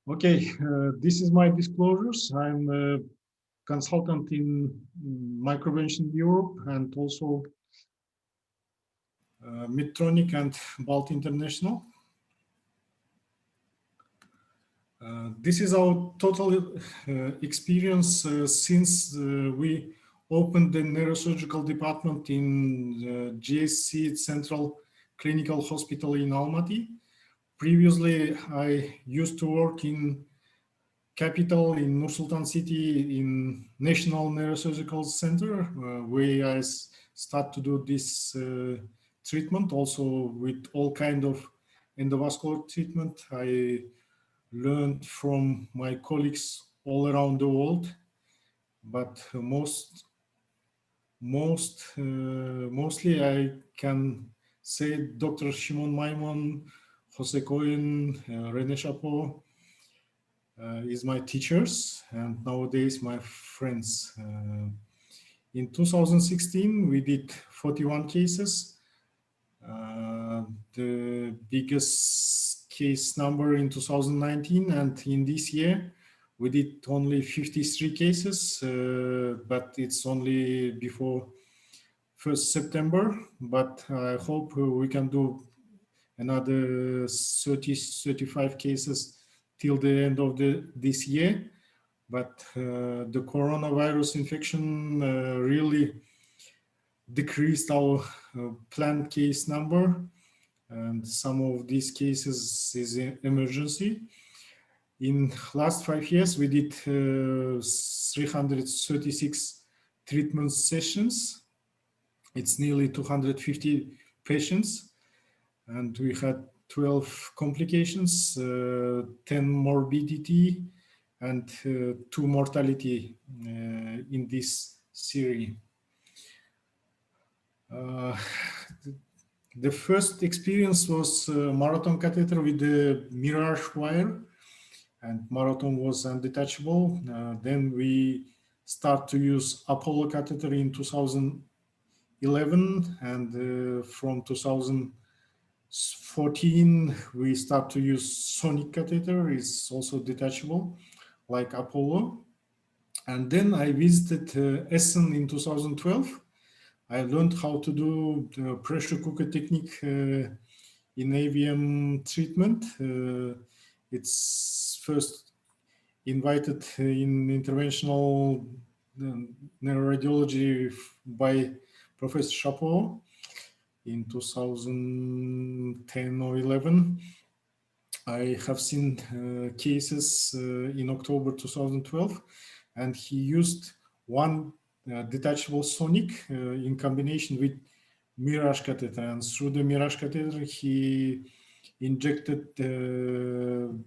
Okay, this is my disclosures. I'm a consultant in microvention Europe and also Medtronic and Balt International. This is our total experience since we opened the neurosurgical department in GSC Central Clinical Hospital in Almaty. Previously, I used to work in capital in Nur-Sultan city in National Neurosurgical Center, where I start to do this treatment, also with all kind of endovascular treatment. I learned from my colleagues all around the world, but mostly I can say Dr. Shimon Maimon, Jose Cohen, René Chapeau is my teachers and nowadays my friends. In 2016, we did 41 cases. The biggest case number in 2019, and in this year we did only 53 cases, but it's only before 1st September, but I hope we can do another 35 cases till the end of this year. But the coronavirus infection really decreased our planned case number, and some of these cases is an emergency. In last 5 years, we did 336 treatment sessions. It's nearly 250 patients, and we had 12 complications, 10 morbidity, and 2 mortality in this series. The first experience was marathon catheter with the Mirage wire, and marathon was undetachable. Then we start to use Apollo catheter in 2011, and from 2014 we start to use sonic catheter. It's also detachable like Apollo. And then I visited Essen in 2012. I learned how to do the pressure cooker technique in AVM treatment. It's first invited in interventional neuroradiology by Professor Chapeau in 2010 or 11. I have seen cases in October 2012, and he used one detachable sonic in combination with Mirage catheter, and through the Mirage catheter he injected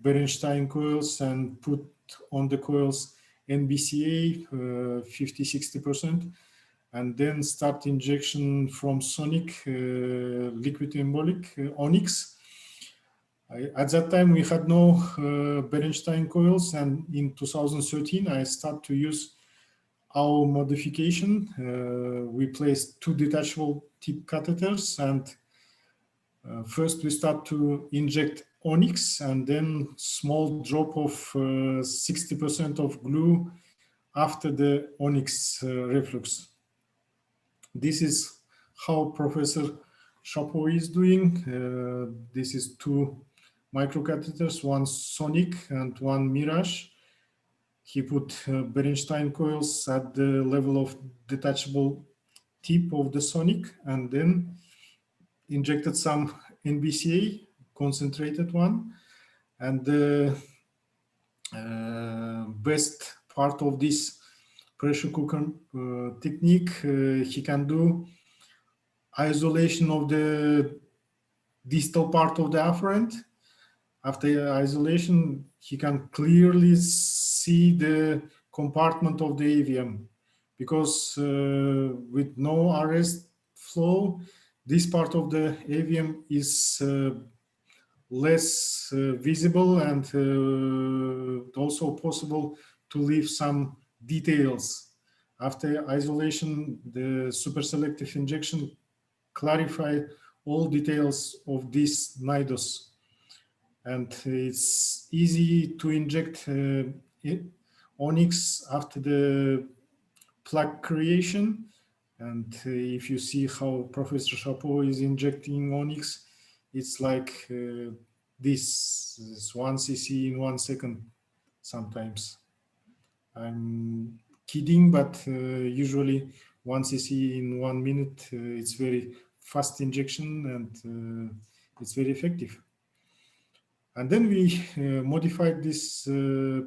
Berenstein coils and put on the coils NBCA 50-60%, and then start injection from sonic liquid embolic onyx. At that time we had no Berenstein coils, and in 2013 I start to use our modification. We placed 2 detachable tip catheters, and first we start to inject onyx, and then small drop of 60% of glue after the onyx reflux. This is how Professor Chapeau is doing. This is 2 microcatheters, one sonic and one Mirage. He put Berenstein coils at the level of detachable tip of the sonic, and then injected some NBCA, concentrated one. And the best part of this pressure cooker technique, he can do isolation of the distal part of the afferent. After isolation, he can clearly see the compartment of the AVM, because with no arrest flow, this part of the AVM is less visible, and also possible to leave some details. After isolation, the super selective injection clarify all details of this nidus. and it's easy to inject onyx after the plaque creation. And if you see how Professor Chapeau is injecting onyx, it's like this is 1 cc in 1 second sometimes. I'm kidding, but usually 1 cc in 1 minute. It's very fast injection, and it's very effective. And then we modified this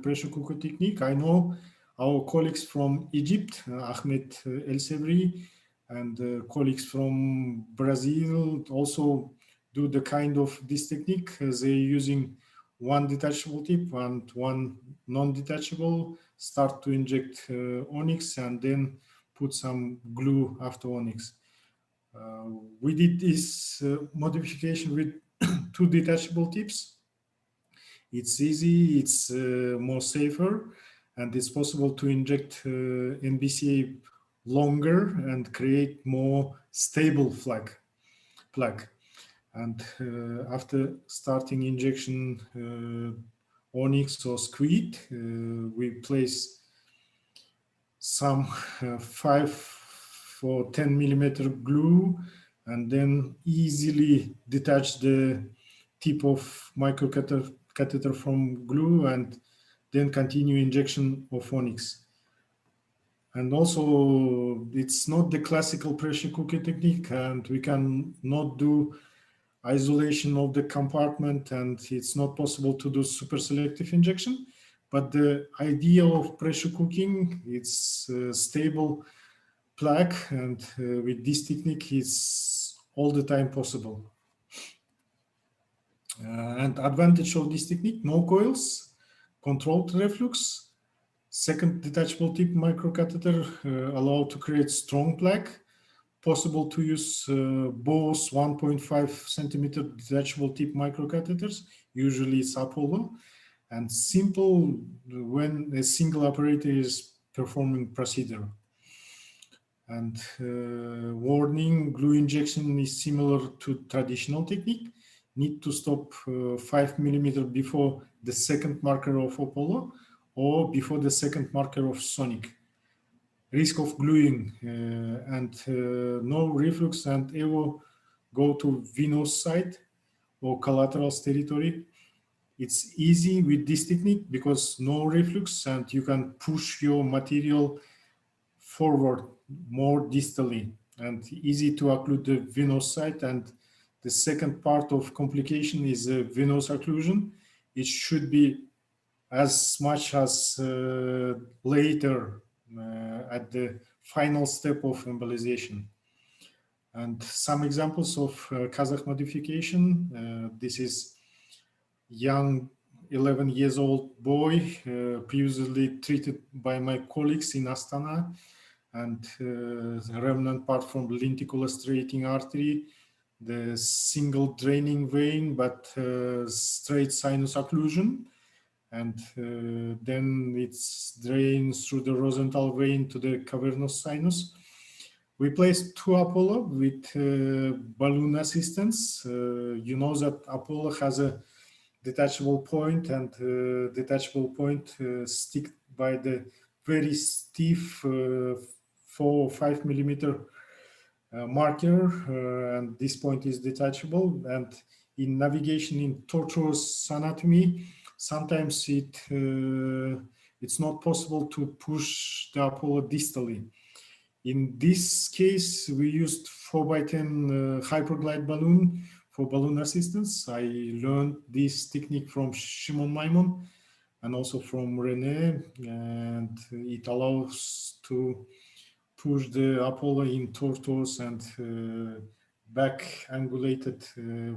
pressure cooker technique. I know our colleagues from Egypt, Ahmed El Sebri, and colleagues from Brazil also do the kind of this technique. They're using one detachable tip and one non-detachable, start to inject onyx and then put some glue after onyx. We did this modification with two detachable tips. It's easy, it's more safer, and it's possible to inject NBCA longer and create more stable plaque. And after starting injection onyx or squid, we place some 5 or 10 millimeter glue and then easily detach the tip of microcatheter from glue and then continue injection of onyx. And also it's not the classical pressure cooker technique, and we can not do isolation of the compartment, and it's not possible to do super selective injection. But the idea of pressure cooking, it's stable plaque, and with this technique, it's all the time possible. And advantage of this technique: no coils, controlled reflux, second detachable tip microcatheter allow to create strong plaque, possible to use both 1.5 centimeter detachable tip microcatheters, usually it's Apollo, and simple when a single operator is performing procedure. And warning, glue injection is similar to traditional technique. Need to stop 5 millimeter before the second marker of Apollo or before the second marker of Sonic. Risk of gluing and no reflux and EVO go to venous side or collaterals territory. It's easy with this technique because no reflux and you can push your material forward more distally and easy to occlude the venous side. And the second part of complication is venous occlusion. It should be as much as later at the final step of embolization. And some examples of Kazakh modification. This is young 11 years old boy previously treated by my colleagues in Astana, and the remnant part from the lenticular artery, the single draining vein, but straight sinus occlusion. And then it's drains through the Rosenthal vein to the cavernous sinus. We placed two Apollo with balloon assistance. You know that Apollo has a detachable point, and detachable point stick by the very stiff 4 or 5 millimeter marker, and this point is detachable. And in navigation in tortuous anatomy, sometimes it's not possible to push the Apollo distally. In this case, we used 4x10 hyperglide balloon for balloon assistance. I learned this technique from Shimon Maimon and also from René, and it allows to push the Apollo in tortuous and back angulated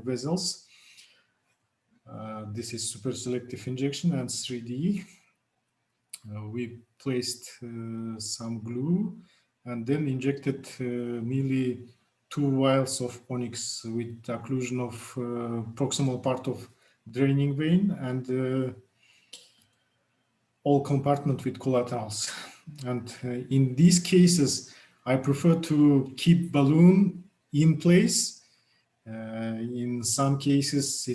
vessels. This is super selective injection and 3D. We placed some glue and then injected nearly 2 vials of onyx with occlusion of proximal part of draining vein and all compartment with collaterals. And in these cases, I prefer to keep balloon in place. In some cases,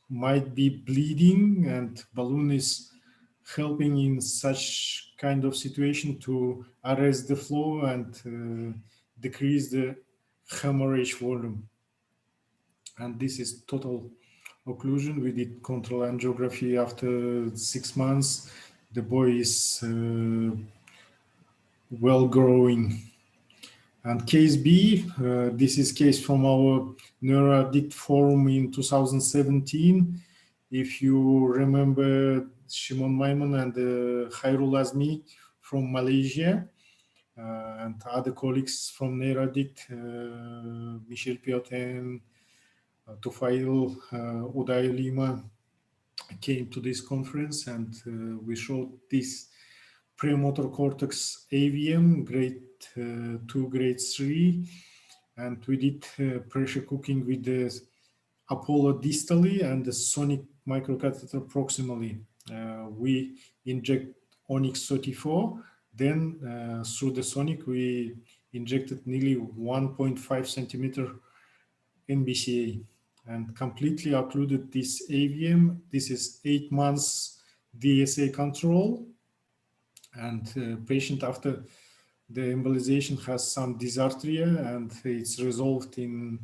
might be bleeding, and balloon is helping in such kind of situation to arrest the flow and decrease the hemorrhage volume. And this is total occlusion. We did control angiography after 6 months. The boy is well growing. And case B, this is case from our NeuroAddict forum in 2017. If you remember Shimon Maimon and Khairul Azmi from Malaysia, and other colleagues from NeuroAddict, Michel Piotin, Tufail, Uday Lima, came to this conference, and we showed this premotor cortex AVM grade 2, grade 3, and we did pressure cooking with the Apollo distally and the sonic microcatheter proximally. We inject Onyx 34, then through the sonic we injected nearly 1.5 centimeter NBCA and completely occluded this AVM. This is 8 months DSA control, and patient after the embolization has some dysarthria, and it's resolved in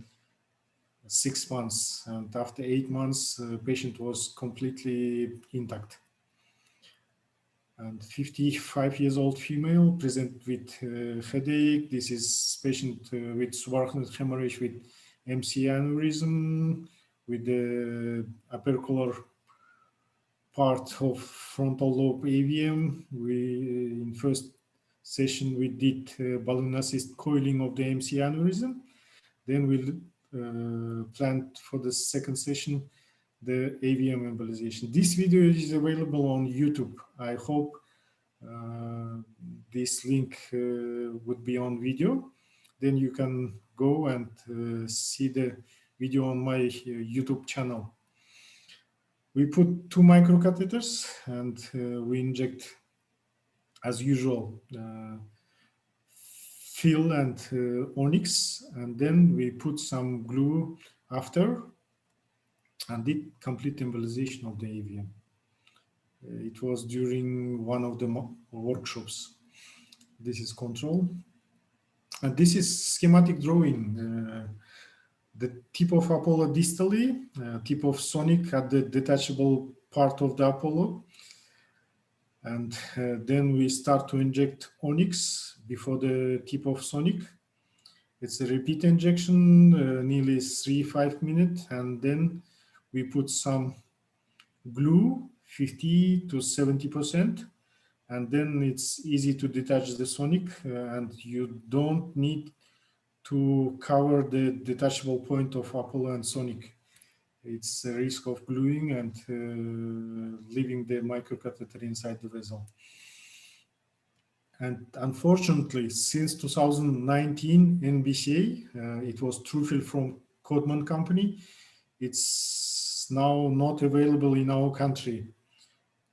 6 months. And after 8 months, patient was completely intact. And 55 years old female present with headache. This is patient with subarachnoid hemorrhage with MC aneurysm, with the apical part of frontal lobe AVM. We in first session we did balloon assist coiling of the MC aneurysm. Then we planned for the second session the AVM embolization. This video is available on YouTube. I hope this link would be on video. Then you can go and see the video on my YouTube channel. We put 2 microcatheters and we inject, as usual, Fill and Onyx, and then we put some glue after and did complete embolization of the AVM. It was during one of the workshops. This is control. And this is schematic drawing. The tip of Apollo distally, tip of sonic at the detachable part of the Apollo. And then we start to inject Onyx before the tip of sonic. It's a repeat injection, nearly 3-5 minutes. And then we put some glue, 50 to 70%. And then it's easy to detach the sonic, and you don't need to cover the detachable point of Apollo and sonic. It's a risk of gluing and leaving the microcatheter inside the vessel. And unfortunately, since 2019 NBCA, it was Truefield from Codman Company. It's now not available in our country.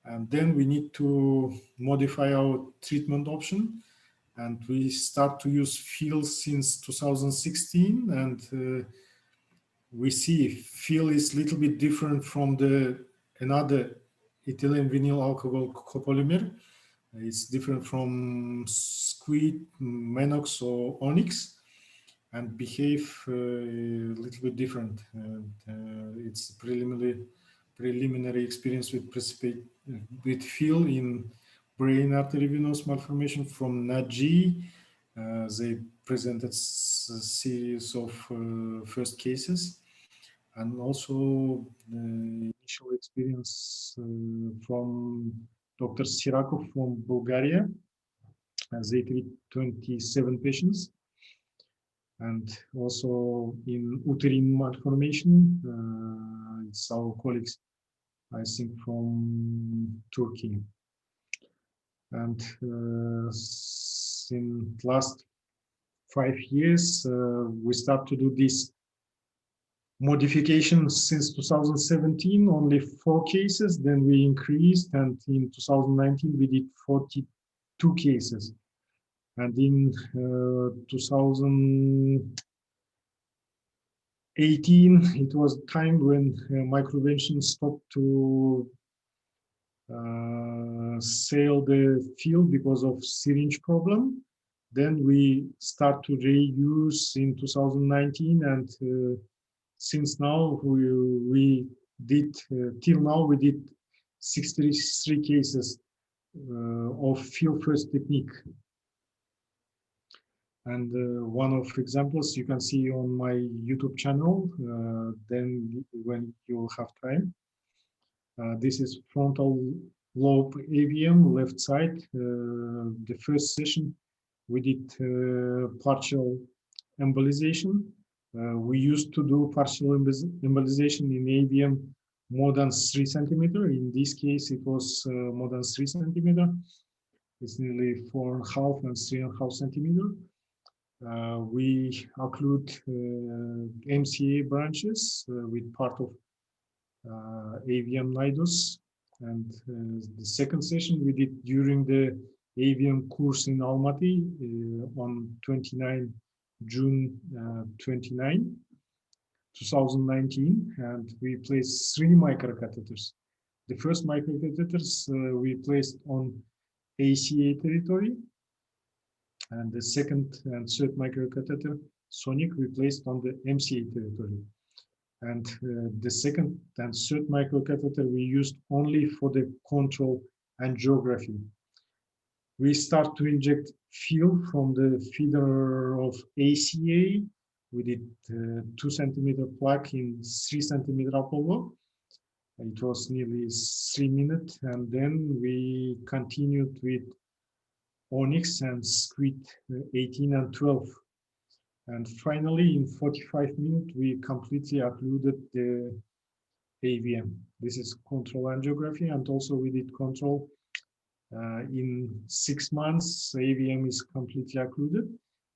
And then we need to modify our treatment option. And we start to use Fill since 2016. And we see Fill is a little bit different from another ethylene vinyl alcohol copolymer. It's different from Squid, Menox, or Onyx, and behave a little bit different. It's preliminary experience with Fill in brain artery venous malformation from NAGI. They presented a series of first cases, and also the initial experience from Dr. Sirakov from Bulgaria. They treat 27 patients. And also in uterine malformation, it's our colleagues, I think, from Turkey. And in last 5 years, we start to do this modification since 2017, only 4 cases. Then we increased, and in 2019 we did 42 cases. And in 2000 18, it was time when microvention stopped to sell the field because of syringe problem. Then we start to reuse in 2019, and since now we did till now we did 63 cases of field first technique. And one of examples you can see on my YouTube channel, then when you have time. This is frontal lobe AVM, left side. The first session, we did partial embolization. We used to do partial embolization in AVM more than 3 centimeter. In this case, it was more than 3 centimeter. It's nearly 4.5 and 3.5 centimeter. We occlude MCA branches with part of AVM nidus. And the second session we did during the AVM course in Almaty on 29 June 2019, and we placed 3 microcatheters. The first microcatheters we placed on ACA territory, and the second and third microcatheter sonic we placed on the MCA territory. And the second and third microcatheter we used only for the control angiography. We start to inject field from the feeder of ACA. We did 2 centimeter plaque in 3 centimeter Apollo. It was nearly 3 minutes, and then we continued with Onyx and Squid 18 and 12. And finally, in 45 minutes, we completely occluded the AVM. This is control angiography, and also we did control in 6 months. AVM is completely occluded,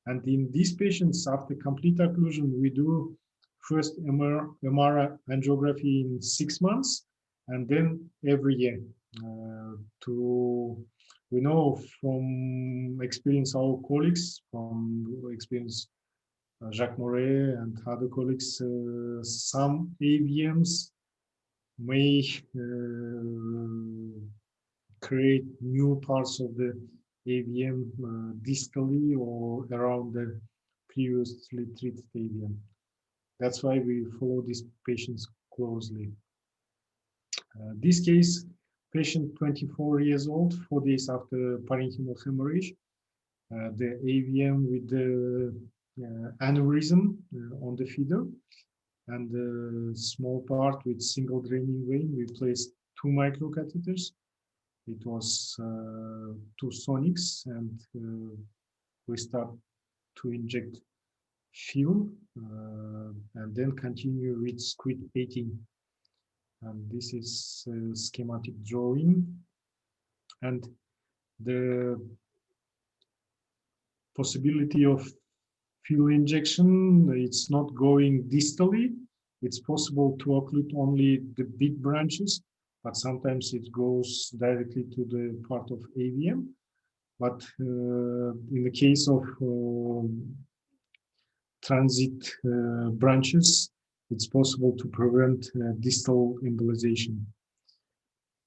and in these patients, after complete occlusion, we do first MR angiography in 6 months, and then every year. We know from experience, our colleagues from experience. Jacques Moret and other colleagues, some AVMs may create new parts of the AVM distally or around the previously treated AVM. That's why we follow these patients closely. This case, patient 24 years old, 4 days after parenchymal hemorrhage. The AVM with the aneurysm on the feeder, and the small part with single draining vein. We placed 2 microcatheters. It was 2 sonics, and we start to inject fuel and then continue with Squid 18. And this is a schematic drawing, and the possibility of fuel injection, it's not going distally. It's possible to occlude only the big branches, but sometimes it goes directly to the part of AVM. But in the case of transit branches, it's possible to prevent distal embolization.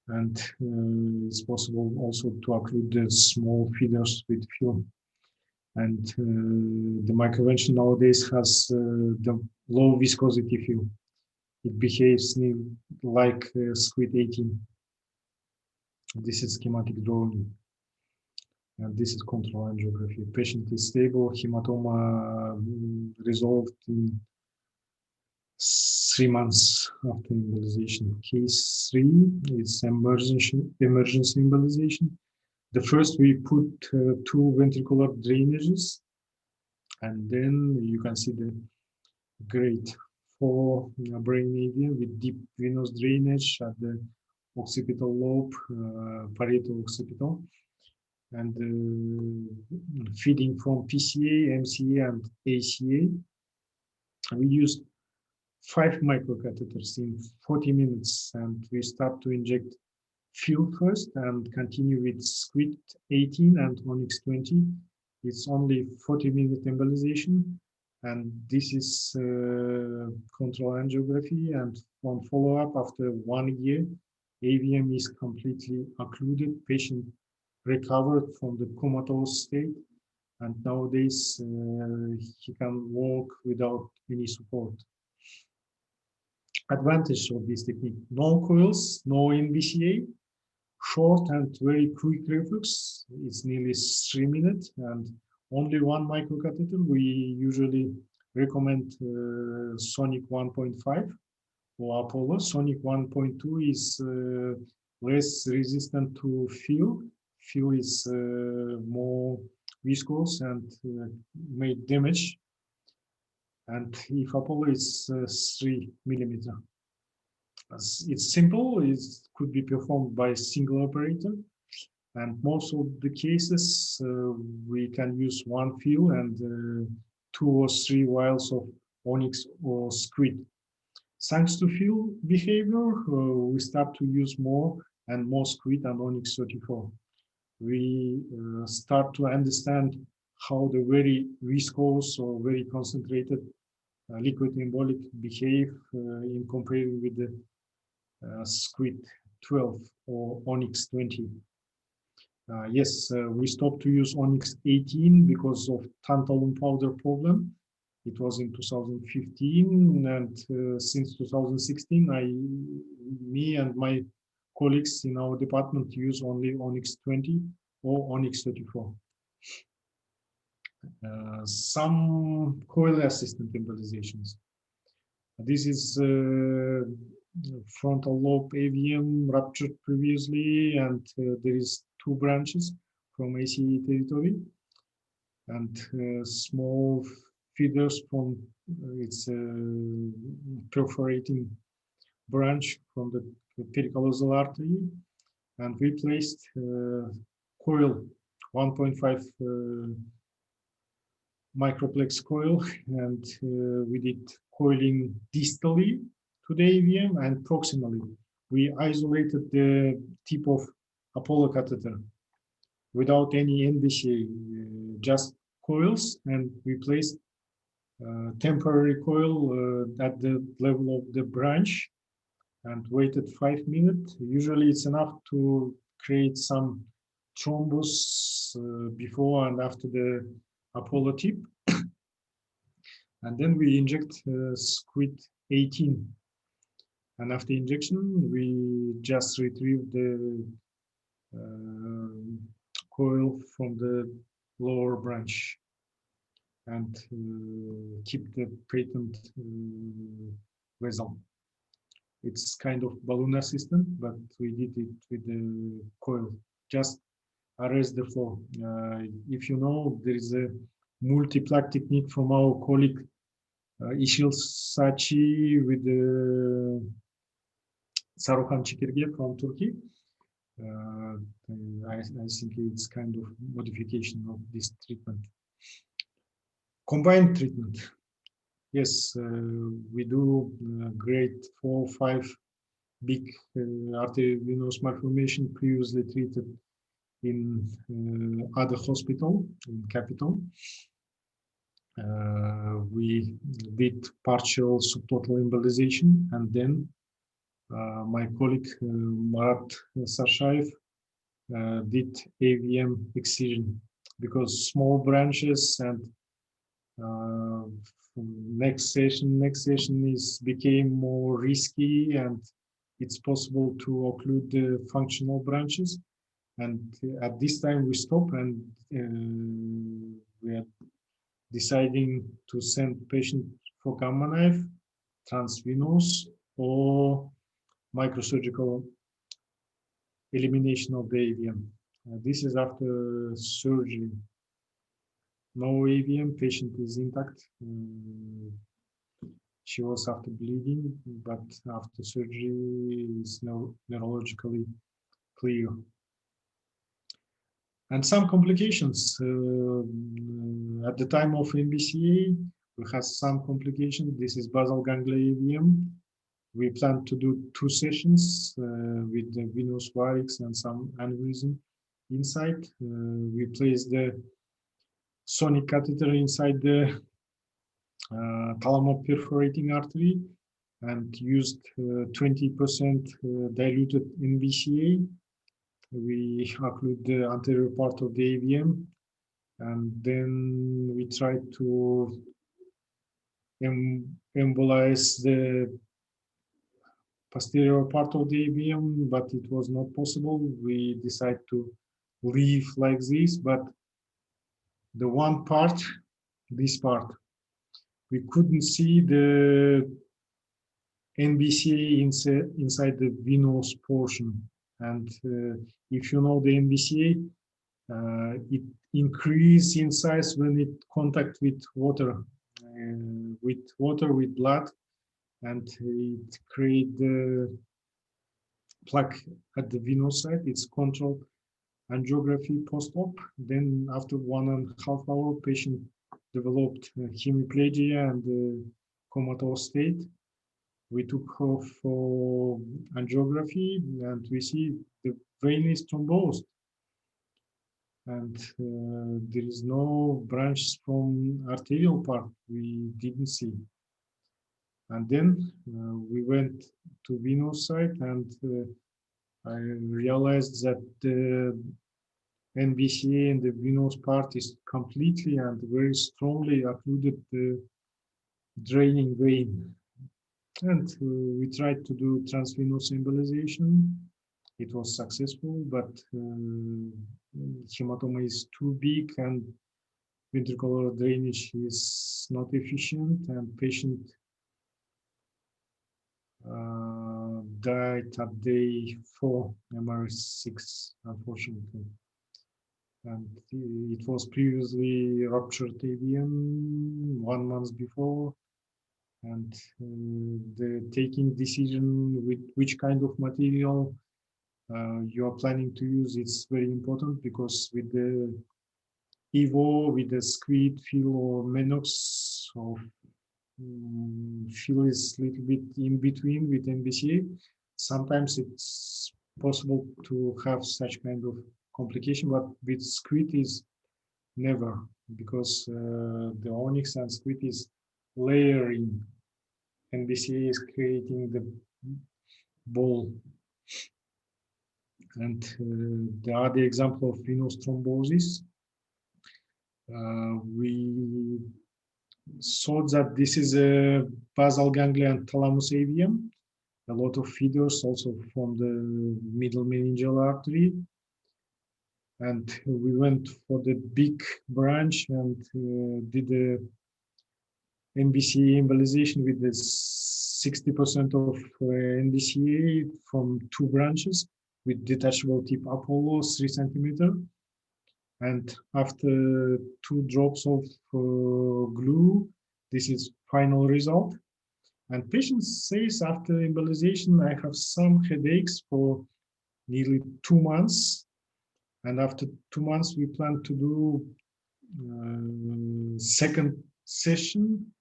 And it's possible also to occlude the small feeders with fuel. And the microvention nowadays has the low viscosity fuel. It behaves like Squid 18. This is schematic drawing. And this is control angiography. Patient is stable, hematoma resolved in 3 months after embolization. Case 3 is emergency embolization. The first, we put 2 ventricular drainages, and then you can see the grade 4 brain AVM with deep venous drainage at the occipital lobe, parietal occipital, and feeding from PCA, MCA, and ACA. We used 5 microcatheters in 40 minutes, and we start to inject fuel first and continue with Squid 18 and Onyx 20. It's only 40-minute embolization, And this is control angiography. And on follow-up after 1 year, AVM is completely occluded. Patient recovered from the comatose state, and nowadays he can walk without any support. Advantage of this technique: no coils, no NVCA, short and very quick reflux. It's nearly 3 minutes, and only one microcatheter. We usually recommend Sonic 1.5 or Apollo. Sonic 1.2 is less resistant to fill. Fill is more viscous and may damage. And if Apollo is 3 millimeter. It's simple. It could be performed by a single operator. And most of the cases, we can use one fill and 2 or 3 vials of onyx or squid. Thanks to fill behavior, we start to use more and more squid and onyx 34. We start to understand how the very viscous or very concentrated liquid embolic behave in comparing with the squid 12 or onyx 20. Yes, we stopped to use Onyx 18 because of tantalum powder problem. It was in 2015, and since 2016, me and my colleagues in our department use only Onyx 20 or Onyx 34. Some coil assistant embolizations. This is frontal lobe AVM ruptured previously, and there is 2 branches from ACE territory, and small feeders from its perforating branch from the pericallosal artery, and we placed coil 1.5 microplex coil, and we did coiling distally to the AVM and proximally. We isolated the tip of Apollo catheter without any NVCA, just coils, and we placed temporary coil at the level of the branch and waited 5 minutes. Usually it's enough to create some thrombus before and after the Apollo tip. And then we inject squid 18. And after injection, we just retrieve the coil from the lower branch and keep the patent vessel. It's kind of balloon assistant, but we did it with the coil. Just arrest the flow. If you know, there is a multi-plug technique from our colleague Işıl Saçi with the Saruhan Çekirge from Turkey. I think it's kind of modification of this treatment. Combined treatment. Yes, we do grade 4 or 5 big arteriovenous malformation previously treated in other hospital in capital. We did partial subtotal embolization, and then my colleague Marat Sarshaev did AVM excision because small branches, and next session became more risky, and it's possible to occlude the functional branches. And at this time we stop, and we are deciding to send patient for gamma knife, transvenous, or microsurgical elimination of the AVM. This is after surgery. No AVM, patient is intact. She was after bleeding, but after surgery is now neurologically clear. And some complications. At the time of NBCA, we had some complications. This is basal ganglia AVM. We plan to do 2 sessions with the venous varix and some aneurysm inside. We place the sonic catheter inside the thalamoperforating artery and used 20% diluted NVCA. We occlude the anterior part of the AVM, and then we tried to embolize the posterior part of the AVM, but it was not possible. We decided to leave like this, but the one part, this part, we couldn't see the NVCA inside the venous portion. And if you know the NVCA, it increases in size when it contact with water, with blood, and it create the plaque at the venous site. It's controlled angiography post-op. Then after 1.5 hours, patient developed hemiplegia and comatose state. We took her for angiography and we see the vein is thrombosed. And there is no branch from arterial part we didn't see. And then we went to venous site and I realized that the NVCA in the venous part is completely and very strongly occluded the draining vein. And we tried to do transvenous embolization. It was successful, but hematoma is too big and ventricular drainage is not efficient, and patient died at day 4, MR6, unfortunately. And it was previously ruptured AVM 1 month before. And the taking decision with which kind of material you are planning to use, it's very important, because with the EVO, with the squid, fill or Menox, or fill is a little bit in between with NVCA. Sometimes it's possible to have such kind of complication, but with squid is never, because the onyx and squid is layering. NVCA is creating the ball. And the other example of venous thrombosis, we saw that this is a basal ganglia and thalamus AVM, a lot of feeders also from the middle meningeal artery. And we went for the big branch and did a NVCA embolization with the 60% of NVCA from 2 branches with detachable tip Apollo 3 centimeter. And after 2 drops of glue, this is final result. And patient says after embolization, I have some headaches for nearly 2 months. And after 2 months, we plan to do second session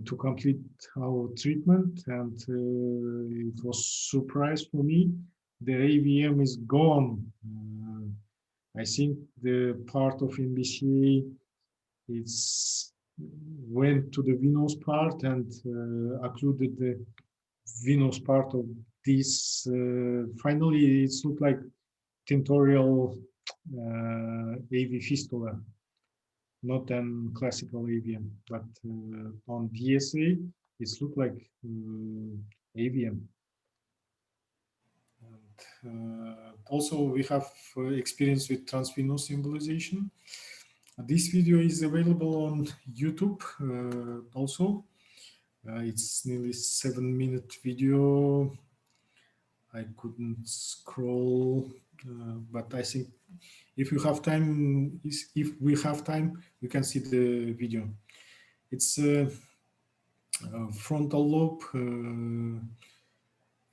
to complete our treatment. And it was a surprise for me. The AVM is gone. I think the part of NVCA went to the venous part and occluded the venous part of this. Finally, it looked like tentorial AV fistula, not an classical AVM, but on DSA, it looked like AVM. And also, we have experience with transvenous embolization. This video is available on YouTube also. It's nearly 7-minute video. I couldn't scroll, but I think if we have time, we can see the video. It's a frontal lobe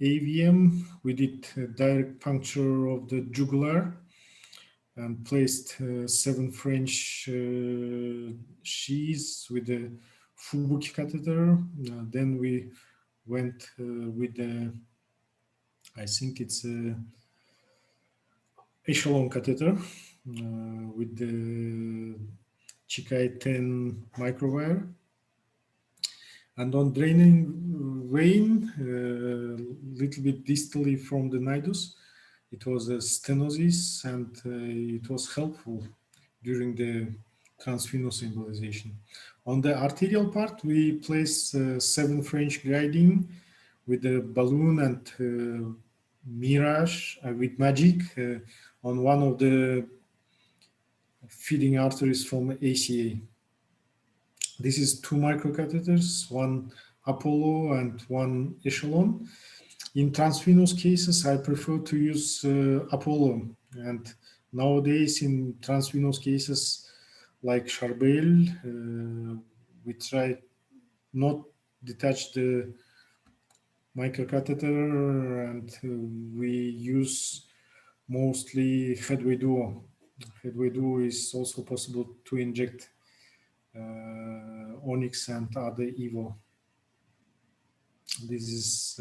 AVM. We did a direct puncture of the jugular and placed 7 French sheaths with the Fubuki catheter. Then we went with the, I think it's a echelon catheter with the Chikai 10 microwire. And on draining vein, little bit distally from the nidus, it was a stenosis, and it was helpful during the transvenous embolization. On the arterial part, we placed 7 French grinding with a balloon and mirage with magic on one of the feeding arteries from ACA. This is 2 microcatheters, one Apollo and one Echelon. In transvenous cases, I prefer to use Apollo, and nowadays in transvenous cases like Charbel, we try not detach the microcatheter, and we use mostly headway duo. Headway duo is also possible to inject Onyx and other Evo. This is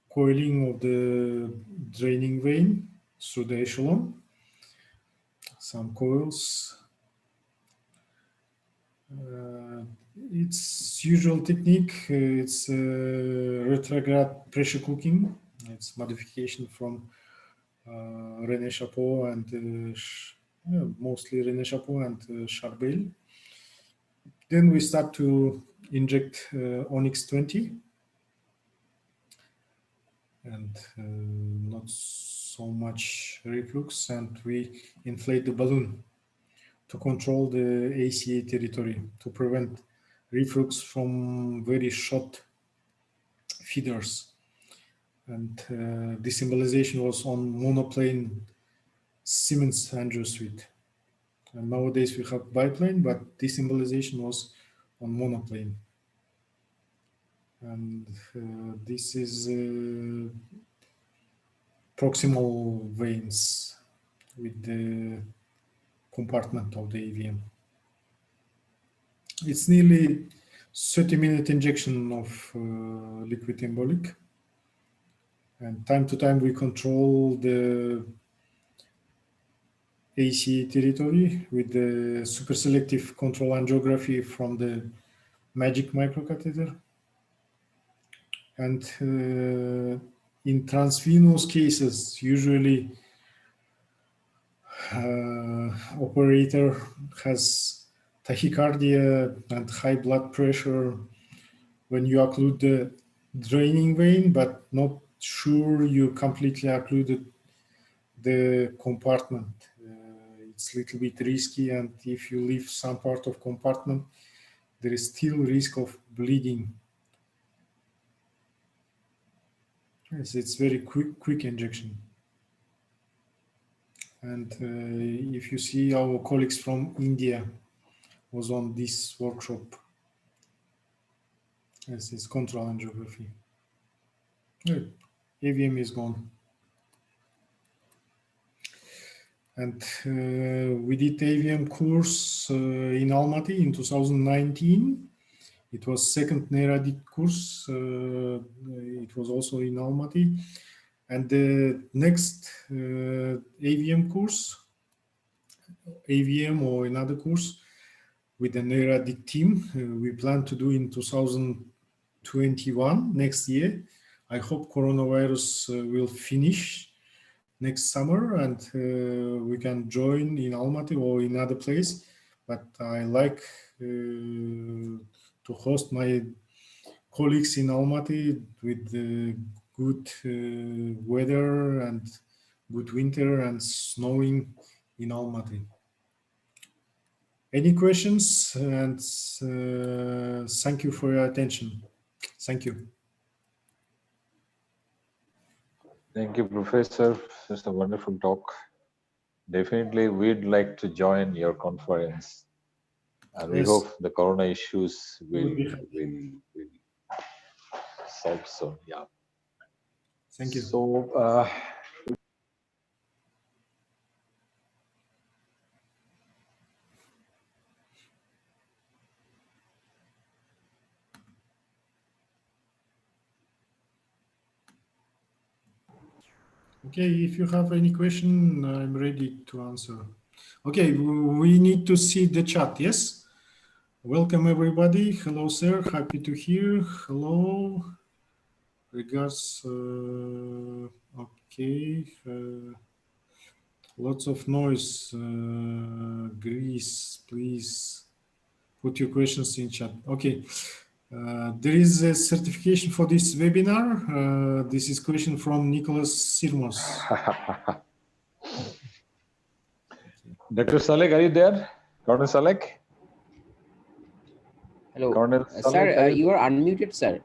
coiling of the draining vein through the echelon. Some coils. Its usual technique, it's retrograde pressure cooking. It's modification from René Chapeau and mostly René Chapeau and Charbel. Then we start to inject Onyx 20 and not so much reflux, and we inflate the balloon to control the ACA territory to prevent reflux from very short feeders. And this embolization was on monoplane Siemens angio suite. And nowadays we have biplane, but this embolization was on monoplane. And this is proximal veins with the compartment of the AVM. It's nearly 30-minute injection of liquid embolic. And time to time we control the ACA territory with the super selective control angiography from the MAGIC microcatheter. And in transvenous cases, usually operator has tachycardia and high blood pressure when you occlude the draining vein, but not sure you completely occluded the compartment. It's a little bit risky, and if you leave some part of compartment, there is still risk of bleeding. Yes, it's very quick injection. And if you see, our colleagues from India was on this workshop. Yes, it's control angiography. Good. AVM is gone. And we did AVM course in Almaty in 2019. It was second NERADIC course. It was also in Almaty. And the next AVM course, AVM or another course with the NERADIC team, we plan to do in 2021, next year. I hope coronavirus will finish next summer, and we can join in Almaty or in other place. But I like to host my colleagues in Almaty with good weather and good winter and snowing in Almaty. Any questions? And thank you for your attention. Thank you. Thank you, Professor. It's a wonderful talk. Definitely, we'd like to join your conference, and we Yes. hope the corona issues will Will solve soon. Yeah. Thank you. So, Okay, if you have any question, I'm ready to answer. Okay, we need to see the chat, yes? Welcome everybody. Hello, sir. Happy to hear. Hello. Regards. Okay. Lots of noise. Greece, please put your questions in chat. Okay. There is a certification for this webinar. This is question from Nicholas Sirmos. Dr. Salek, are you there? Colonel Salek? Hello. Colonel Salek, Sir, you are unmuted, sir.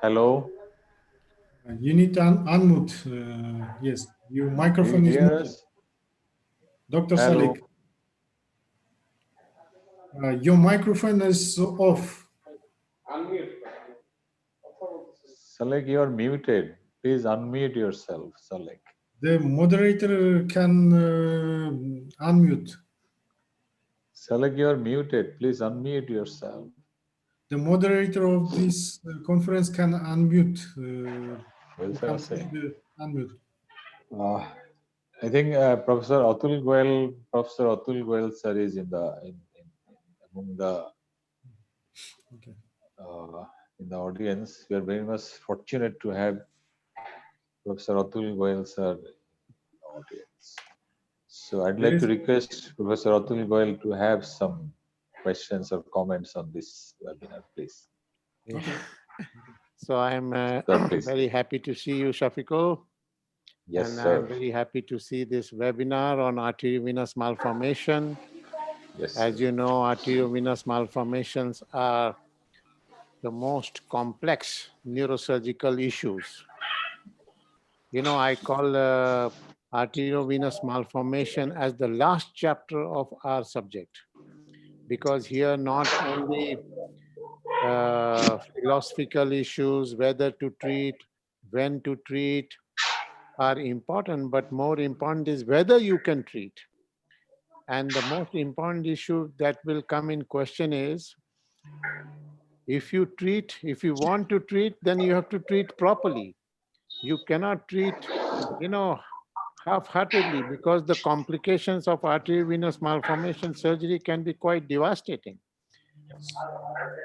Hello. You need to unmute. Yes, your microphone is muted. Dr. Hello. Salek, your microphone is off. Unmute. Salek, you are muted. Please unmute yourself, Salek. The moderator can unmute. Salek, you are muted. Please unmute yourself. The moderator of this conference can unmute. Well, Can push the unmute. I think Professor Atul Goel sir is in the among the Okay. In the audience. We are very much fortunate to have Professor Atul Goel sir in the audience. So I'd like to request Professor Atul Goel to have some questions or comments on this webinar, please. Okay. So I'm very happy to see you, Shafiqul. Yes, and sir. I'm very happy to see this webinar on arteriovenous malformation. Yes. As you know, arteriovenous malformations are the most complex neurosurgical issues. You know, I call arteriovenous malformation as the last chapter of our subject, because here not only philosophical issues, whether to treat, when to treat, are important, but more important is whether you can treat. And the most important issue that will come in question is, if you want to treat, then you have to treat properly. You cannot treat, half-heartedly, because the complications of arteriovenous malformation surgery can be quite devastating.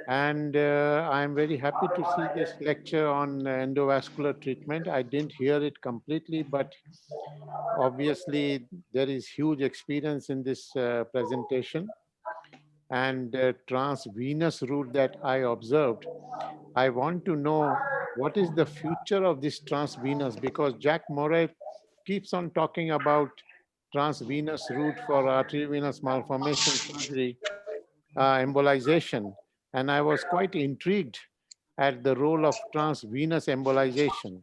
And I'm very happy to see this lecture on endovascular treatment. I didn't hear it completely, but obviously there is huge experience in this presentation. And transvenous route that I observed, I want to know what is the future of this transvenous, because Jack Moret keeps on talking about transvenous route for arteriovenous malformation surgery, embolization. And I was quite intrigued at the role of transvenous embolization.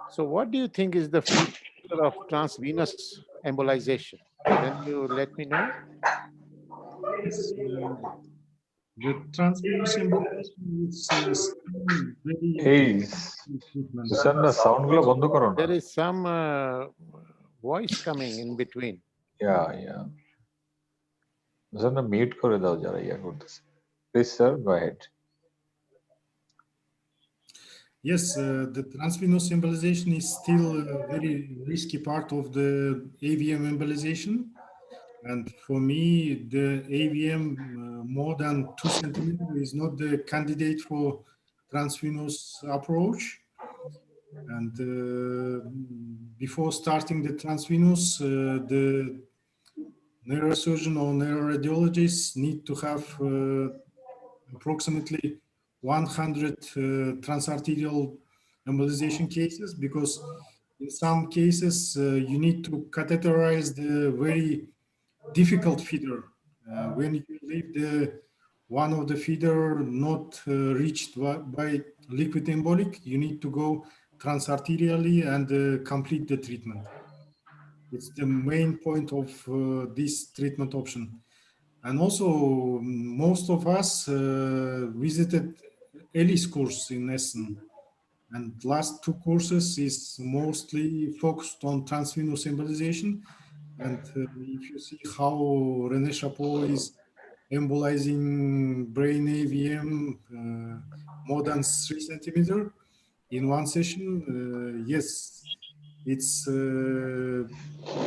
So what do you think is the future of transvenous embolization? Can you let me know? Yes, the transvenous embolization is still very treatment. There is some voice coming in between. Yeah. Mute করে দাও যারা ইয়া করতেছে. Please, sir, go ahead. Yes, the transvenous embolization is still a very risky part of the AVM embolization. And for me, the AVM more than 2 centimeters is not the candidate for transvenous approach. And before starting the transvenous, the neurosurgeon or neuroradiologist need to have approximately 100 transarterial embolization cases, because in some cases you need to catheterize the very difficult feeder. When you leave the one of the feeder not reached by liquid embolic, you need to go transarterially and complete the treatment. It's the main point of this treatment option. And also, most of us visited Ellis course in Essen. And last 2 courses is mostly focused on transvenous embolization. And if you see how René Chapeau is embolizing brain AVM more than 3 centimeters in one session, yes, it's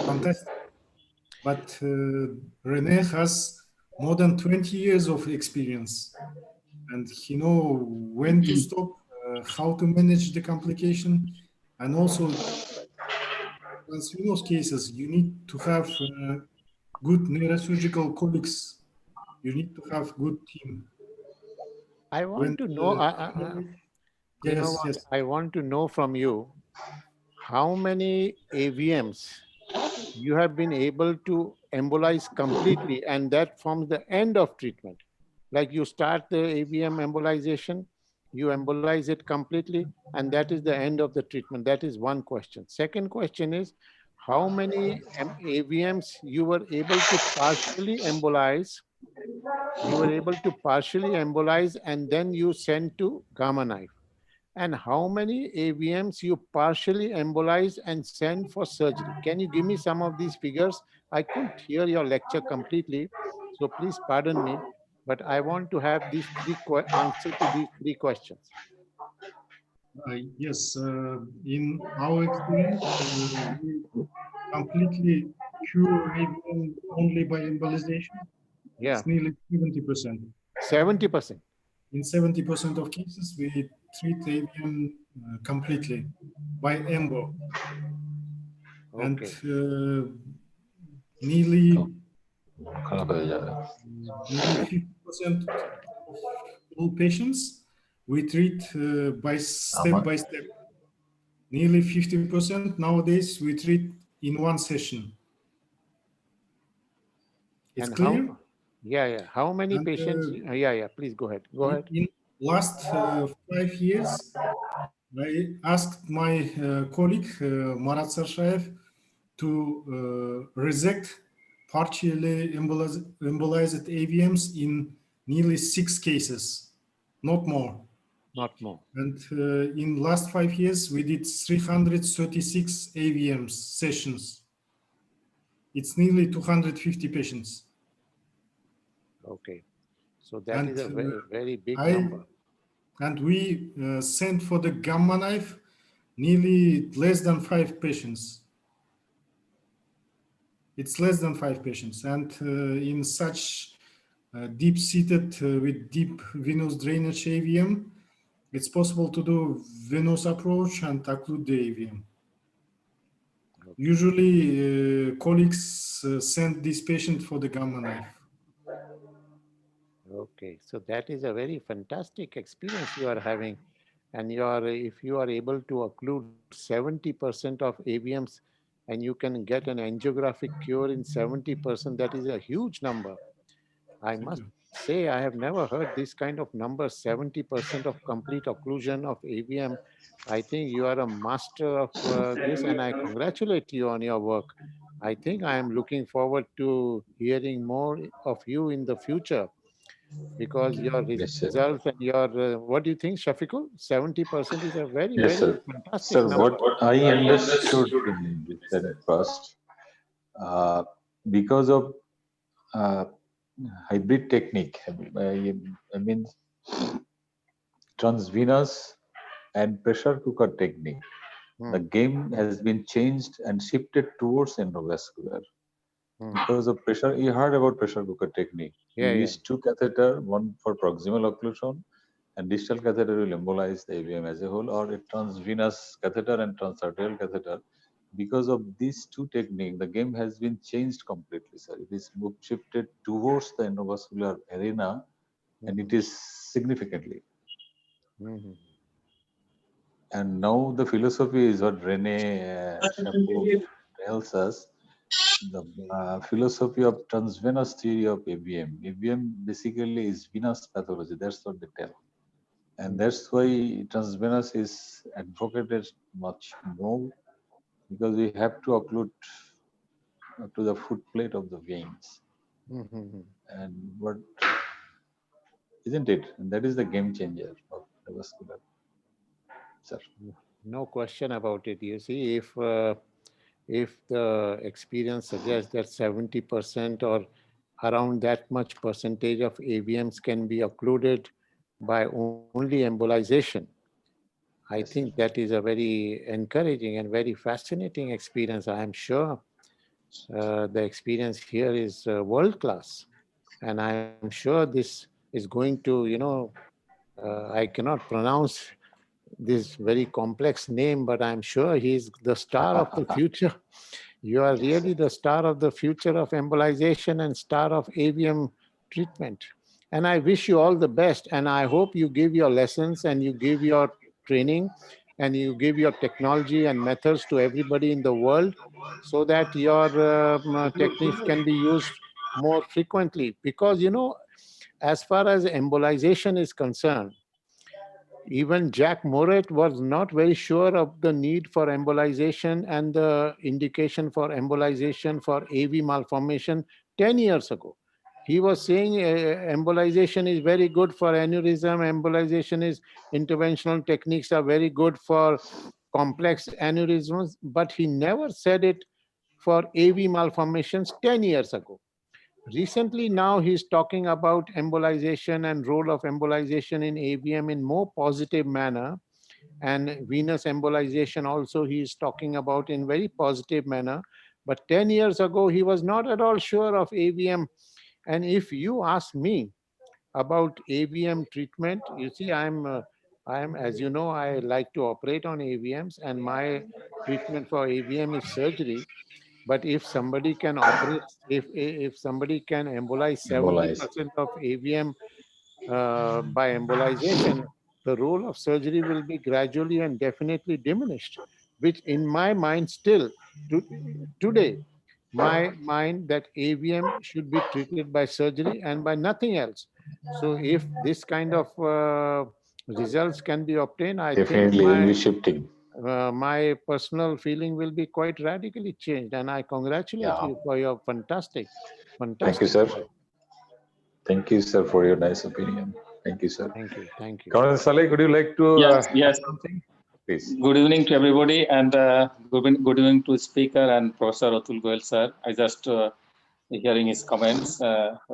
fantastic. But René has more than 20 years of experience, and he know when to stop, how to manage the complication, and also transvenous cases. You need to have good neurosurgical colleagues. You need to have good team. I When want to know, you know yes, what, yes. I want to know from you how many AVMs you have been able to embolize completely, and that forms the end of treatment. Like you start the AVM embolization, you embolize it completely, and that is the end of the treatment. That is one question. Second question is, how many AVMs you were able to partially embolize, and then you send to gamma knife? And how many AVMs you partially embolize and send for surgery? Can you give me some of these figures? I couldn't hear your lecture completely, so please pardon me, but I want to have these answer to these three questions. Yes, in our experience, we completely cure AVM only by embolization. Yeah, It's nearly 70%. 70%. In 70% of cases, we treat AVM completely by embo, and Okay. nearly खाना पड़ जाएगा. nearly 50% of all patients we treat by step by step. Nearly 50% nowadays we treat in one session. It's And clear. how, yeah, how many And patients? Yeah, please go ahead. Go ahead. in last 5 years, I asked my colleague Marat Sarshaev to resect partially embolized AVMs in nearly 6 cases, not more. Not more. And in last 5 years, we did 336 AVMs sessions. It's nearly 250 patients. Okay. So that And is a very big I number. and we sent for the gamma knife nearly less than 5 patients. It's less than 5 patients. And in such deep-seated with deep venous drainage AVM, it's possible to do venous approach and occlude the AVM. Okay. Usually, colleagues send this patient for the gamma knife. Okay, so that is a very fantastic experience you are having. And you are, if you are able to occlude 70% of AVMs and you can get an angiographic cure in 70%, that is a huge number. I Thank must you. say, I have never heard this kind of number, 70% of complete occlusion of AVM. I think you are a master of this, and I congratulate you on your work. I think I am looking forward to hearing more of you in the future, because your Yes, sir. results and your, what do you think, Shafiqul? 70% is a very, Yes, very sir. fantastic Sir, number. what I understood in this at first, uh, because of uh, hybrid technique, I mean transvenous and pressure cooker technique, the Hmm, game has been changed and shifted towards endovascular. hmm. Because of pressure, you heard about pressure cooker technique. You Yeah. use two catheter, one for proximal occlusion, and distal catheter will embolize the AVM as a whole, or a transvenous catheter and transarterial catheter. Because of these two techniques, the game has been changed completely, sir. It is moved, shifted towards the endovascular arena, and it Mhm, is significantly. mhm, And now the philosophy is what Rene Chapeau tells us. The philosophy of transvenous theory of AVM. AVM basically is venous pathology. That's what they tell. And mhm, that's why transvenous is advocated much more, because we have to occlude to the foot plate of the veins. mhm. And what isn't it? And that is the game changer of the vascular, sir. No question about it. You see, if the experience suggests that 70% or around that much percentage of AVMs can be occluded by only embolization, I Yes, think sir. that is a very encouraging and very fascinating experience. I am sure the experience here is world class. And I'm sure this is going to, I cannot pronounce this very complex name, but I'm sure he's the star of the future. You are really the star of the future of embolization and star of AVM treatment. And I wish you all the best. And I hope you give your lessons and you give your training and you give your technology and methods to everybody in the world so that your techniques can be used more frequently. Because, as far as embolization is concerned, even Jack Moret was not very sure of the need for embolization and the indication for embolization for AV malformation 10 years ago. He was saying embolization is very good for aneurysm, embolization is interventional techniques are very good for complex aneurysms, but he never said it for AV malformations 10 years ago. Recently, now he's talking about embolization and role of embolization in AVM in more positive manner, and venous embolization also he is talking about in very positive manner. But 10 years ago, he was not at all sure of AVM. And if you ask me about AVM treatment, you see, as you know, I like to operate on AVMs, and my treatment for AVM is surgery. But if somebody can operate, if somebody can embolize Embolize. 70% of AVM by embolization, the role of surgery will be gradually and definitely diminished, which in my mind still, today, my mind that AVM should be treated by surgery and by nothing else. So if this kind of results can be obtained, I think Definitely, we'll be shifting. my personal feeling will be quite radically changed. And I congratulate Yeah. you for your fantastic Thank you, sir. work. Thank you, sir, for your nice opinion. Thank you, sir. Thank you. Thank you. Colonel Saleh, would you like to Yes, add yes. something? Please. Good evening to everybody, and good evening to speaker and Professor Atul Goel sir. I just hearing his comments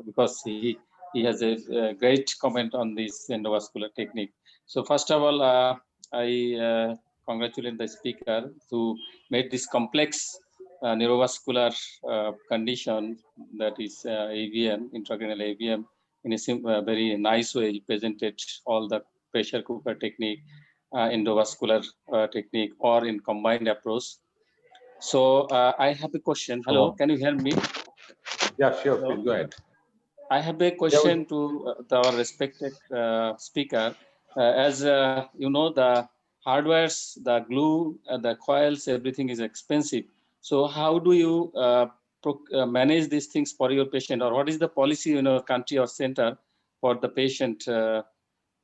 because he has a great comment on this endovascular technique. So first of all, I congratulate the speaker to make this complex neurovascular condition, that is AVM, intracranial AVM, in a very nice way. He presented all the pressure cooker technique, endovascular technique, or in combined approach. So I have a question. Hello, can you hear me? Yeah, sure. Hello? Please go ahead. I have a question to our respected speaker. As you know, the hardwares, the glue, the coils, everything is expensive. So how do you manage these things for your patient, or what is the policy in your country or center for the patient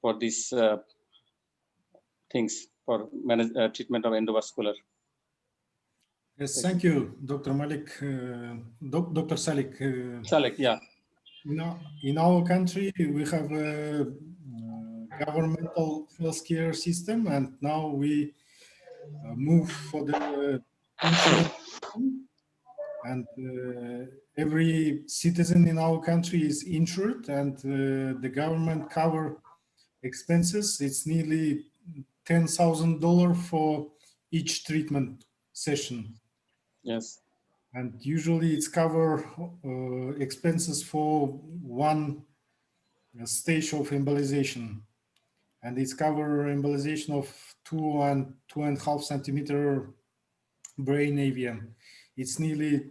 for these things for treatment of endovascular? Yes, thank you, Dr. Malik, Dr. Salik. Salek, yeah. In our country, we have a governmental healthcare system, and now we move for the insurance system. And every citizen in our country is insured, and the government cover expenses. It's nearly $10,000 for each treatment session. Yes. And usually it's cover expenses for one stage of embolization. And it's cover embolization of 2.5 centimeter brain AVM. It's nearly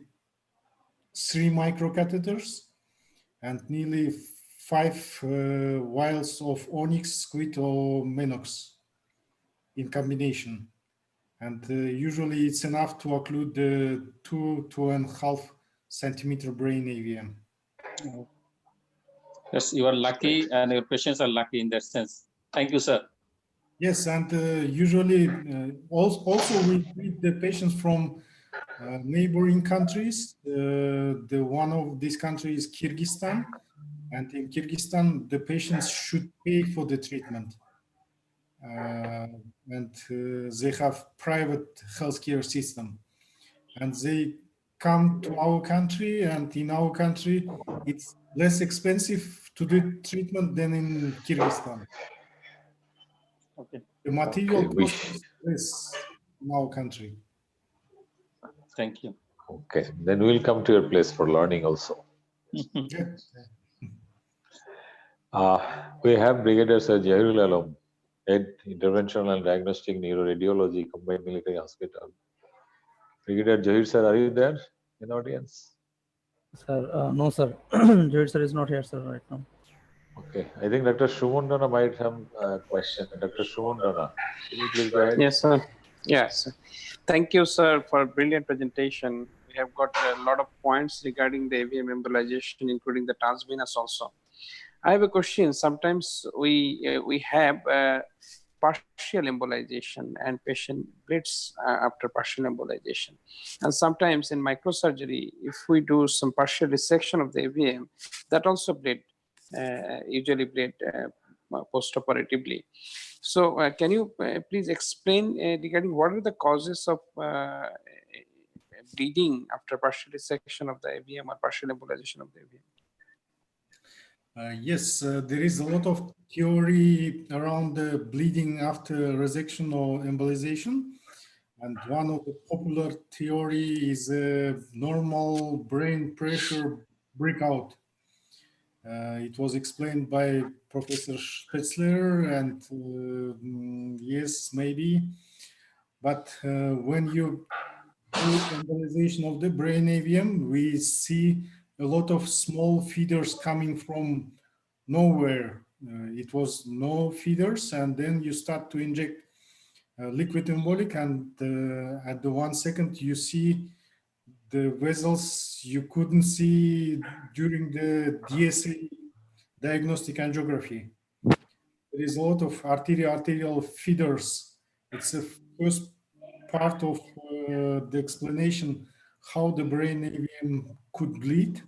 3 microcatheters and nearly 5 vials of onyx, squid, or menox in combination. And usually it's enough to occlude the 2.5 centimeter brain AVM. Yes, you are lucky, and your patients are lucky in that sense. Thank you, sir. Yes, and usually also we treat the patients from neighboring countries. The one of these countries is Kyrgyzstan, and in Kyrgyzstan the patients should pay for the treatment, and they have private healthcare system, and they come to our country, and in our country it's less expensive to do treatment than in Kyrgyzstan. Okay. The material Okay, cost is less in our country. Thank you. okay. Then we'll come to your place for learning also. Yeah. We have Brigadier Sir Jahirul Alam, Head Interventional and Diagnostic Neuroradiology, Combined Military Hospital. Brigadier Jahir sir, are you there in the audience? Sir, no, sir. Jared sir is not here, sir, right now. Okay, I think Dr. Shumundana might have a question. Dr. Shumundana, can you please go ahead? Yes, sir. Yes. Thank you, sir, for a brilliant presentation. We have got a lot of points regarding the AVM embolization, including the transvenous also. I have a question. Sometimes we have partial embolization and patient bleeds after partial embolization. And sometimes in microsurgery, if we do some partial resection of the AVM, that also bleed, usually bleed postoperatively. So can you please explain regarding what are the causes of bleeding after partial resection of the AVM or partial embolization of the AVM? Yes, there is a lot of theory around the bleeding after resection or embolization. And one of the popular theory is normal brain pressure breakout. It was explained by Professor Spetzler, and yes, maybe. But when you do embolization of the brain AVM, we see a lot of small feeders coming from nowhere. It was no feeders, and then you start to inject liquid embolic, and at the 1 second you see the vessels you couldn't see during the DSA diagnostic angiography. There is a lot of arterial feeders. It's the first part of the explanation how the brain AVM could bleed.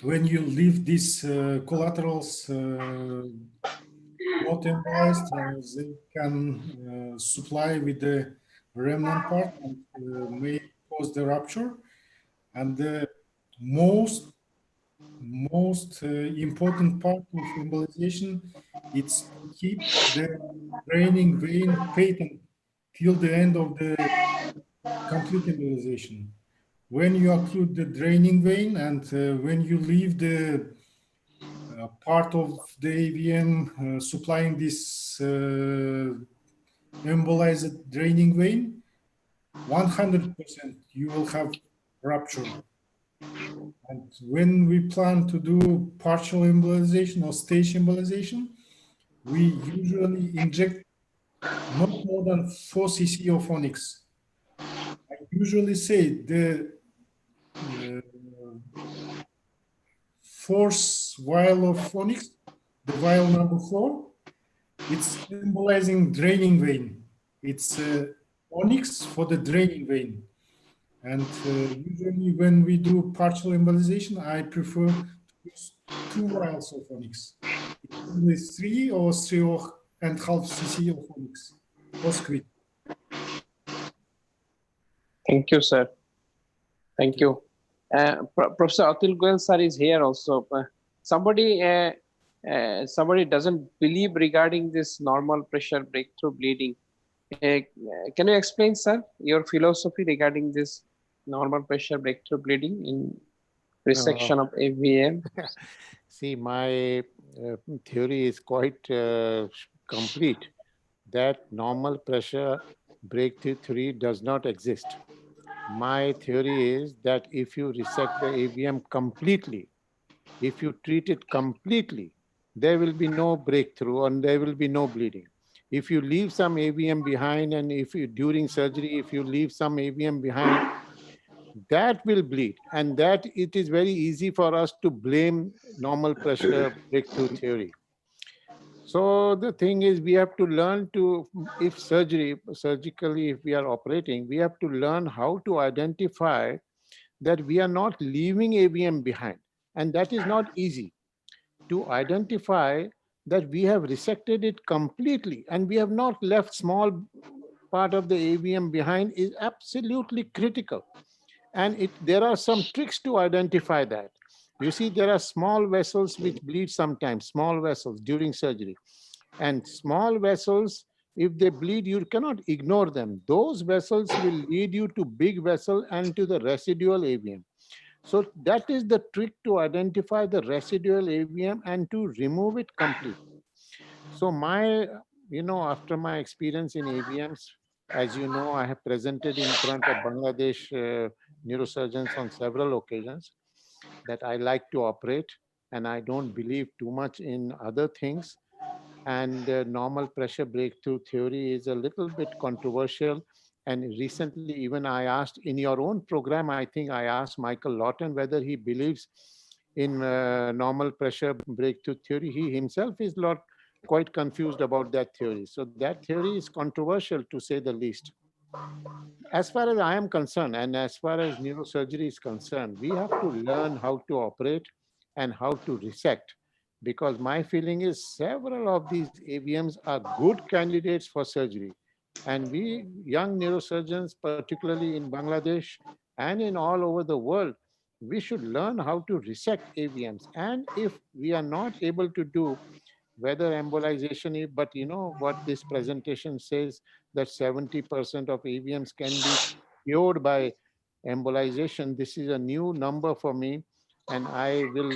When you leave these collaterals not embolized, they can supply with the remnant part and may cause the rupture. And the most important part of embolization is to keep the draining vein patent till the end of the complete embolization. When you occlude the draining vein and when you leave the part of the AVM supplying this embolized draining vein, 100% you will have rupture. And when we plan to do partial embolization or stage embolization, we usually inject not more than 4 cc of onyx. I usually say the fourth vial of onyx, the vial number 4, it's embolizing draining vein. It's onyx for the draining vein. And usually when we do partial embolization, I prefer to use 2 vials of onyx. It's 3 or 3.5 cc of onyx or squid. Thank you, sir. Thank you. Professor Atul Goel sir is here also. Somebody doesn't believe regarding this normal pressure breakthrough bleeding. Can you explain, sir, your philosophy regarding this normal pressure breakthrough bleeding in resection of AVM? See, my theory is quite complete, that normal pressure breakthrough does not exist. My theory is that if you resect the AVM completely, if you treat it completely, there will be no breakthrough and there will be no bleeding. If you leave some AVM behind, and if you during surgery, if you leave some AVM behind, that will bleed, and that it is very easy for us to blame normal pressure breakthrough theory. So the thing is, we have to learn to, if surgically, if we are operating, we have to learn how to identify that we are not leaving AVM behind. And that is not easy. To identify that we have resected it completely and we have not left small part of the AVM behind is absolutely critical. And there are some tricks to identify that. You see, there are small vessels which bleed sometimes, small vessels during surgery. And small vessels, if they bleed, you cannot ignore them. Those vessels will lead you to big vessel and to the residual AVM. So that is the trick to identify the residual AVM and to remove it completely. So after my experience in AVMs, as you know, I have presented in front of Bangladesh neurosurgeons on several occasions that I like to operate and I don't believe too much in other things. And normal pressure breakthrough theory is a little bit controversial. And recently, even I asked in your own program, I think I asked Michael Lawton whether he believes in normal pressure breakthrough theory. He himself is not quite confused about that theory. So that theory is controversial to say the least. As far as I am concerned, and as far as neurosurgery is concerned, we have to learn how to operate and how to resect. Because my feeling is several of these AVMs are good candidates for surgery. And we young neurosurgeons, particularly in Bangladesh and in all over the world, we should learn how to resect AVMs. And if we are not able to do whether embolization, but you know what this presentation says, that 70% of AVMs can be cured by embolization. This is a new number for me. And I will,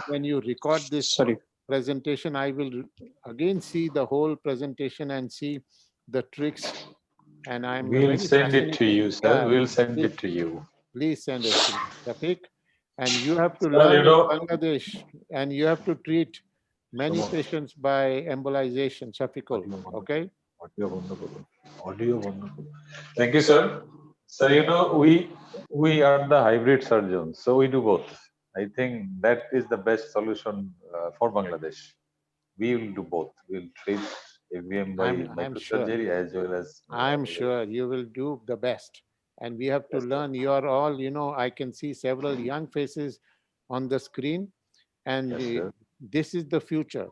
when you record this Sorry. presentation, I will again see the whole presentation and see the tricks. And I'm We'll very send it to fascinated. you, sir. Yeah, We'll send please, it to you. please send it to me, Shafiq. And you have to Sir, learn you in know, Bangladesh, and you have to treat many patients by embolization, Shafiqul. Okay? Audio বন্ধ করুন. Thank you, sir. Sir, you know, we are the hybrid surgeons, so we do both. I think that is the best solution for Bangladesh. We will do both. We'll treat AVM by I'm sure. microsurgery as well as. I'm sure you will do the best. And we have to Yes, sir. learn. You are all, I can see several young faces on the screen, and Yes, sir. this is the future.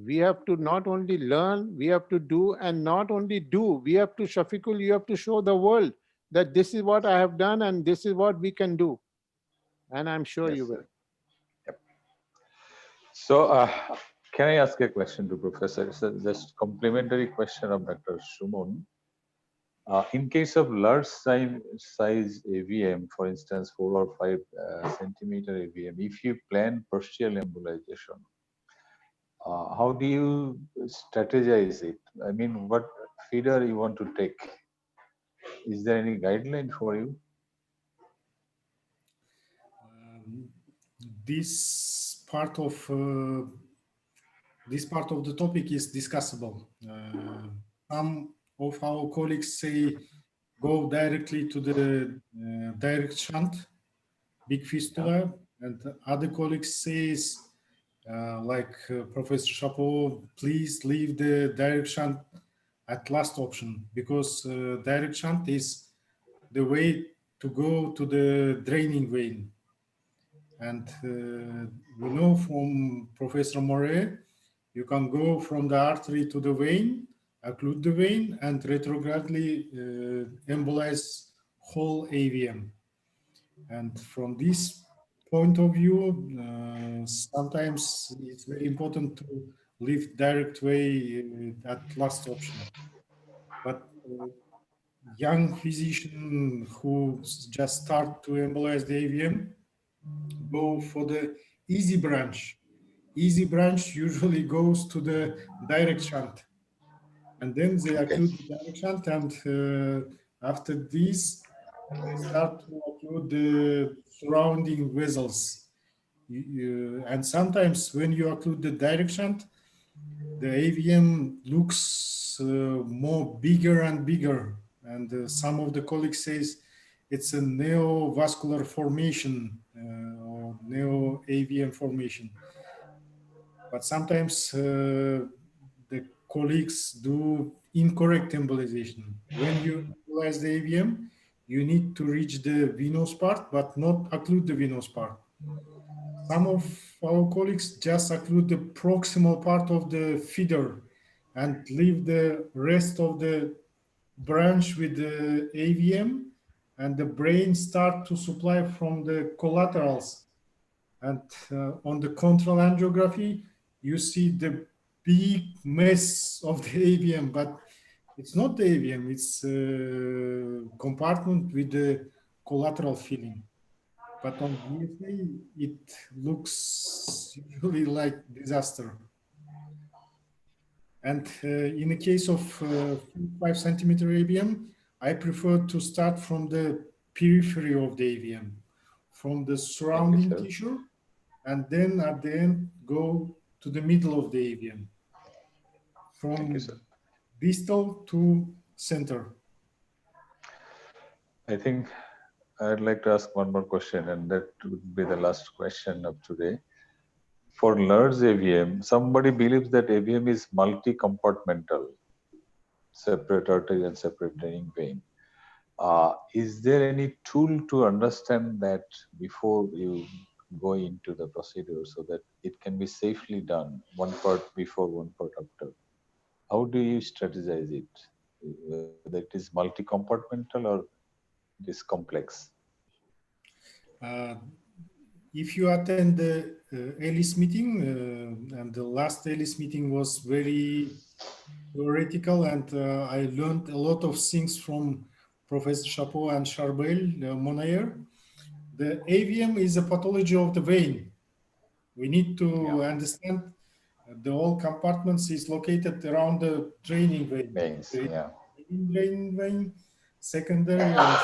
We have to not only learn, we have to do, and not only do, we have to, Shafiqul, you have to show the world that this is what I have done and this is what we can do. And I'm sure Yes, you sir. will. Yep. So, can I ask a question to Professor? It's a just complimentary question of Dr. Shumon. In case of large size AVM, for instance, 4 or 5 centimeter AVM, if you plan partial embolization, how do you strategize it? I mean, what feeder you want to take? Is there any guideline for you? This part of the topic is discussable. Some of our colleagues say go directly to the direct shunt, big fistula, and other colleagues says Professor Chapeau, please leave the direct shunt at last option, because direct shunt is the way to go to the draining vein. And we know from Professor Moret, you can go from the artery to the vein, occlude the vein, and retrogradely embolize whole AVM. And from this point of view, sometimes it's very important to leave direct way at last option. But young physician who just start to embolize the AVM go for the easy branch. Easy branch usually goes to the direct shunt, and then they occlude the direct shunt, and after this they start to occlude the surrounding vessels. And sometimes when you occlude the direct shunt, the AVM looks more bigger and bigger, and some of the colleagues says it's a neovascular formation or neo-AVM formation. But sometimes the colleagues do incorrect embolization. When you embolize the AVM, you need to reach the venous part, but not occlude the venous part. Some of our colleagues just occlude the proximal part of the feeder and leave the rest of the branch with the AVM, and the brain start to supply from the collaterals. And on the control angiography, you see the big mess of the AVM, but it's not the AVM, it's a compartment with the collateral filling. but on BFA, it looks usually like disaster. And in the case of 5 centimeter AVM, I prefer to start from the periphery of the AVM, from the surrounding sir. tissue, and then at the end go to the middle of the AVM, Thank you, from sir. distal to center. I think I'd like to ask one more question, and that would be the last question of today. For large AVM, somebody believes that AVM is multi-compartmental, separate artery and separate draining vein. Is there any tool to understand that before you go into the procedure so that it can be safely done, one part before, one part after? How do you strategize it? Whether it is multi-compartmental or it is complex? If you attend the ALIS meeting, and the last ALIS meeting was very theoretical, and I learned a lot of things from Professor Chapeau and Charbel Monayer. The AVM is a pathology of the vein. We need to understand the whole compartments is located around the draining vein. Veins, yeah. Draining vein, secondary and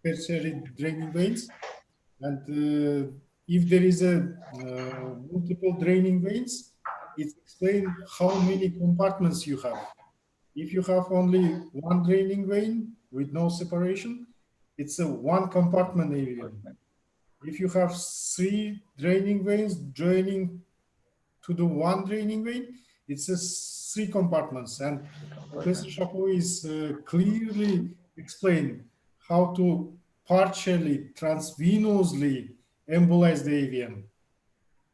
tertiary draining veins. And if there is a multiple draining veins, it explains how many compartments you have. If you have only one draining vein with no separation, it's a one compartment AVM. If you have 3 draining veins joining to the one draining vein, it's a 3 compartments. And Professor Chapeau is clearly explained how to partially transvenously embolize the AVM.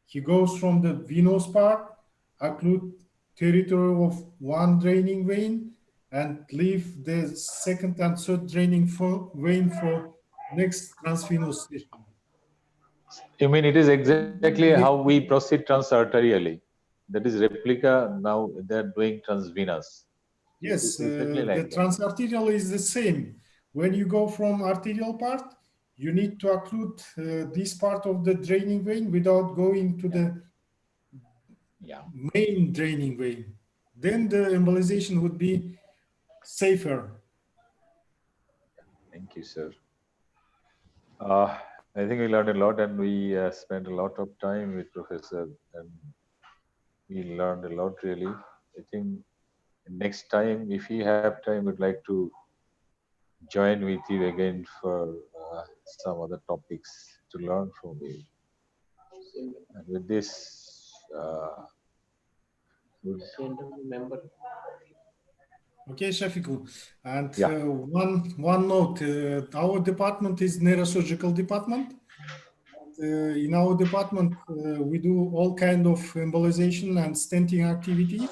He goes from the venous part, occlude territory of one draining vein, and leave the second and third draining vein for next transvenous session. You mean it is exactly how we proceed transarterially? That is replica, now they're doing transvenous. Yes, Exactly like the that. transarterial is the same. When you go from arterial part, you need to occlude this part of the draining vein without going to the main draining vein. Then the embolization would be safer. Thank you, sir. I think we learned a lot, and we spent a lot of time with Professor, and we learned a lot really. I think next time, if you have time, we'd like to join with you again for some other topics to learn from you. And with this, Okay, Shafiqul. And Yeah. one note, our department is neurosurgical department. In our department, we do all kind of embolization and stenting activities.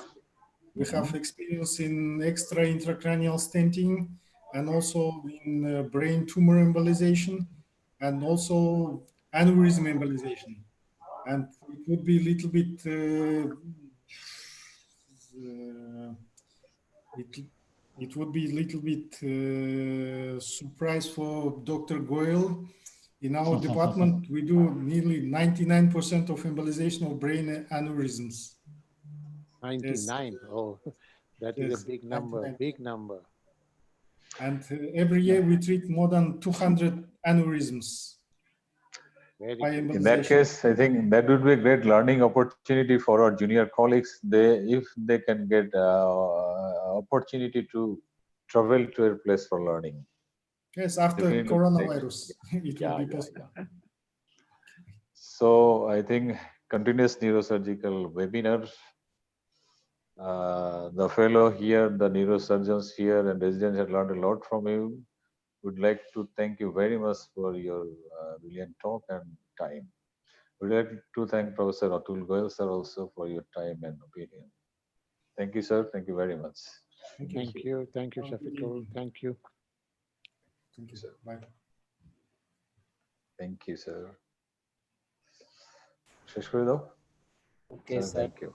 We have experience in extra intracranial stenting and also in brain tumor embolization and also aneurysm embolization. And it would be a little bit, it would be a little bit surprise for Dr. Goyle. In our department, we do nearly 99% of embolization of brain aneurysms. 99. Yes. Oh, that is Yes, a big number, 99. big number. And every year we treat more than 200 aneurysms by embolization. In that case, I think that would be a great learning opportunity for our junior colleagues. If they can get opportunity to travel to a place for learning. Yes, after Definitely. coronavirus, it will be possible. So I think continuous neurosurgical webinar. The fellow here, the neurosurgeons here and residents have learned a lot from you. Would like to thank you very much for your brilliant talk and time. Would like to thank Professor Atul Goyal sir also for your time and opinion. Thank you, sir. Thank you very much. Thank you, Shafiqul. Thank you. Thank you, sir. Bye. Thank you, sir. শেষ করে দাও? Okay, sir. Thank you.